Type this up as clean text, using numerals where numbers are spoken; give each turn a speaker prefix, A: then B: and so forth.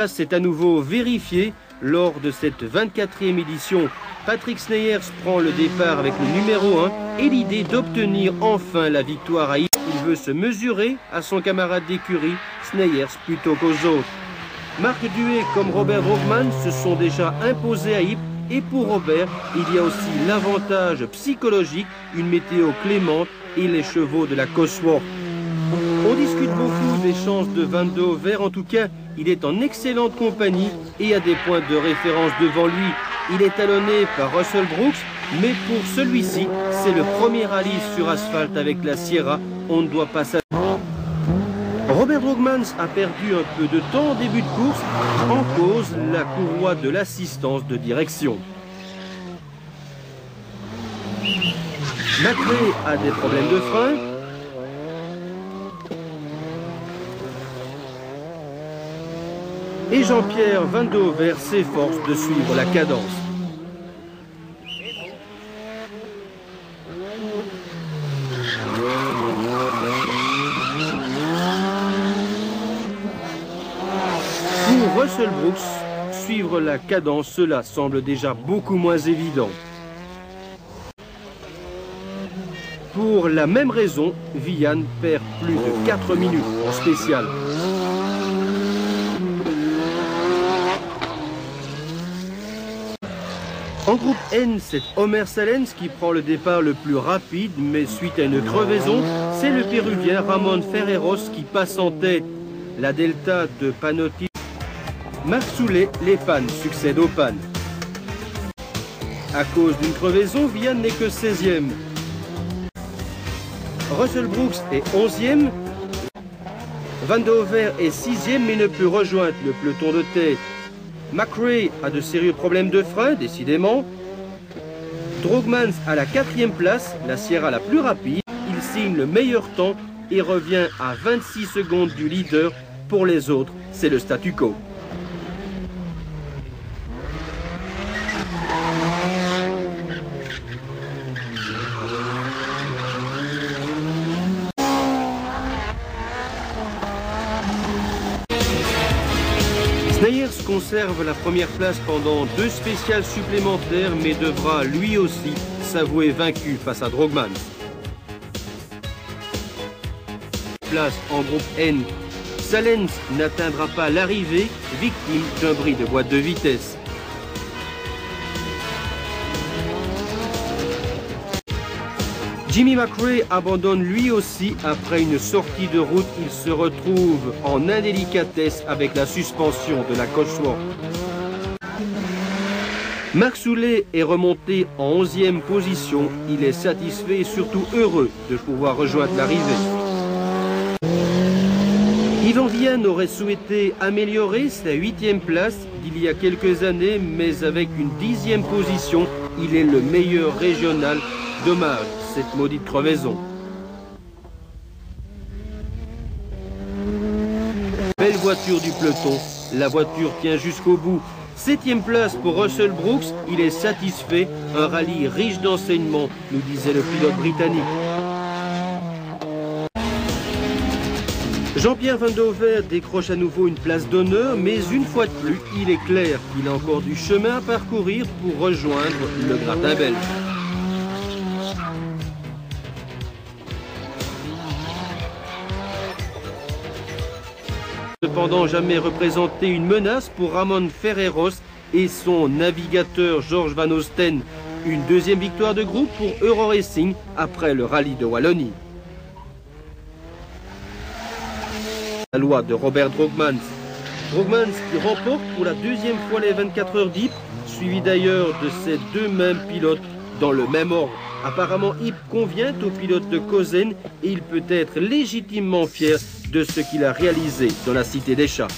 A: C'est à nouveau vérifié lors de cette 24e édition. Patrick Sneyers prend le départ avec le numéro 1 et l'idée d'obtenir enfin la victoire à Ypres. Il veut se mesurer à son camarade d'écurie, Sneyers, plutôt qu'aux autres. Marc Duhet comme Robert Drogman se sont déjà imposés à Ypres. Et pour Robert, il y a aussi l'avantage psychologique, une météo clémente et les chevaux de la Cosworth. On discute beaucoup des chances de Van de Hover. En tout cas, il est en excellente compagnie et a des points de référence devant lui. Il est talonné par Russell Brooks, mais pour celui-ci, c'est le premier rallye sur asphalte avec la Sierra. On ne doit pas s'attendre. Robert Drogman a perdu un peu de temps au début de course, en cause la courroie de l'assistance de direction. McRae a des problèmes de frein. Et Jean-Pierre Van de Hover s'efforce de suivre la cadence. Pour Russell Brooks, suivre la cadence, cela semble déjà beaucoup moins évident. Pour la même raison, Vian perd plus de 4 minutes en spécial. En groupe N, c'est Homer Salens qui prend le départ le plus rapide, mais suite à une crevaison, c'est le Péruvien Ramon Ferreros qui passe en tête. La Delta de Panotti. Marc Soulet, les pannes succèdent aux pannes. À cause d'une crevaison, Vian n'est que 16e. Russell Brooks est 11e. Van de Hover est 6e mais ne peut rejoindre le peloton de tête. McRae a de sérieux problèmes de frein, décidément. Drogman à la 4e place, la Sierra la plus rapide. Il signe le meilleur temps et revient à 26 secondes du leader. Pour les autres, c'est le statu quo. Sneyers conserve la première place pendant 2 spéciales supplémentaires, mais devra lui aussi s'avouer vaincu face à Drogman. Place en groupe N. Salens n'atteindra pas l'arrivée, victime d'un bris de boîte de vitesse. Jimmy McRae abandonne lui aussi après une sortie de route. Il se retrouve en indélicatesse avec la suspension de la Cosworth. Marc Soulet est remonté en 11e position. Il est satisfait et surtout heureux de pouvoir rejoindre l'arrivée. Yvan Vian aurait souhaité améliorer sa 8e place d'il y a quelques années, mais avec une 10e position, il est le meilleur régional. Dommage, cette maudite crevaison. Belle voiture du peloton, la voiture tient jusqu'au bout. 7e place pour Russell Brooks, il est satisfait. Un rallye riche d'enseignements, nous disait le pilote britannique. Jean-Pierre Van de Hover décroche à nouveau une place d'honneur, mais une fois de plus, il est clair qu'il a encore du chemin à parcourir pour rejoindre le gratin belge. Cependant, jamais représenté une menace pour Ramon Ferreros et son navigateur Georges Van Osten. Une 2e victoire de groupe pour Euro Racing après le rallye de Wallonie. La loi de Robert Drogman. Drogman qui remporte pour la 2e fois les 24 heures d'Ypres, suivi d'ailleurs de ces 2 mêmes pilotes dans le même ordre. Apparemment, Ypres convient au pilote de Kozen et il peut être légitimement fier de ce qu'il a réalisé dans la Cité des Chats.